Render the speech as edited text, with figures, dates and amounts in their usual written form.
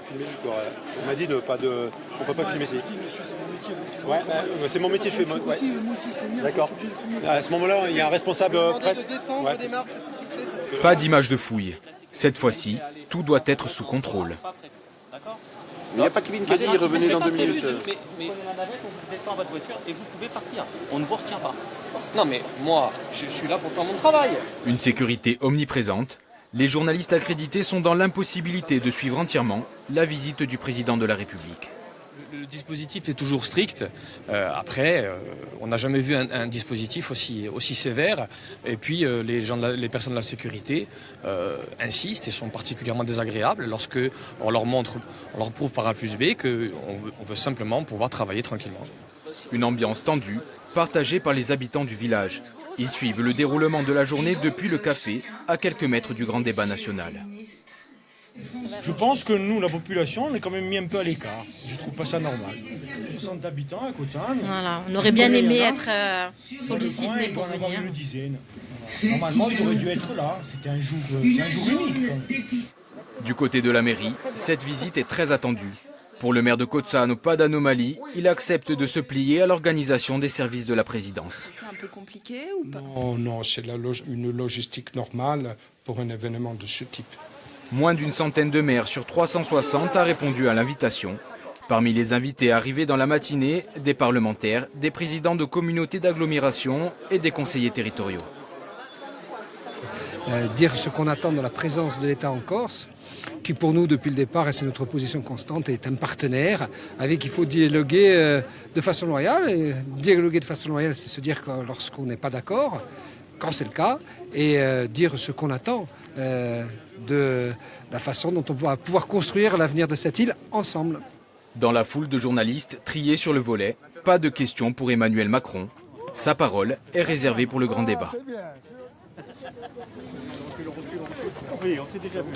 filmer du coup. On m'a dit on peut pas filmer ici. Ouais, c'est mon métier, je fais ouais. Moi aussi, c'est bien. D'accord. À ce moment-là, il y a un responsable presse. Ouais. Pas d'image de fouille. Cette fois-ci, tout doit être sous contrôle. Il n'y a pas Kevin qui a dit il revenait dans 2 minutes. Mais prenez la navette, on vous descend votre voiture et vous pouvez partir. On ne vous retient pas. Non mais moi, je suis là pour faire mon travail. Une sécurité omniprésente. Les journalistes accrédités sont dans l'impossibilité de suivre entièrement la visite du président de la République. Le dispositif est toujours strict. Après, on n'a jamais vu un dispositif aussi sévère. Et puis, les personnes de la sécurité insistent et sont particulièrement désagréables lorsque on leur prouve par A plus B qu'on veut simplement pouvoir travailler tranquillement. Une ambiance tendue, partagée par les habitants du village. Ils suivent le déroulement de la journée depuis le café, à quelques mètres du grand débat national. Je pense que nous, la population, on est quand même mis un peu à l'écart. Je ne trouve pas ça normal. 60 habitants à Côte-Saône. Voilà, on aurait bien aimé être sollicités pour venir. Une dizaine. Normalement, ils auraient dû être là. C'est un jour unique. Du côté de la mairie, cette visite est très attendue. Pour le maire de Côte-Saône, pas d'anomalie, il accepte de se plier à l'organisation des services de la présidence. C'est un peu compliqué ou pas? Non, c'est une logistique normale pour un événement de ce type. Moins d'une centaine de maires sur 360 a répondu à l'invitation. Parmi les invités arrivés dans la matinée, des parlementaires, des présidents de communautés d'agglomération et des conseillers territoriaux. Dire ce qu'on attend de la présence de l'État en Corse, qui pour nous depuis le départ, et c'est notre position constante, est un partenaire avec qui il faut dialoguer de façon loyale. Et dialoguer de façon loyale, c'est se dire que lorsqu'on n'est pas d'accord, quand c'est le cas, et dire ce qu'on attend de la façon dont on va pouvoir construire l'avenir de cette île ensemble. Dans la foule de journalistes triés sur le volet, pas de questions pour Emmanuel Macron. Sa parole est réservée pour le grand débat. Oui, on s'est déjà vu.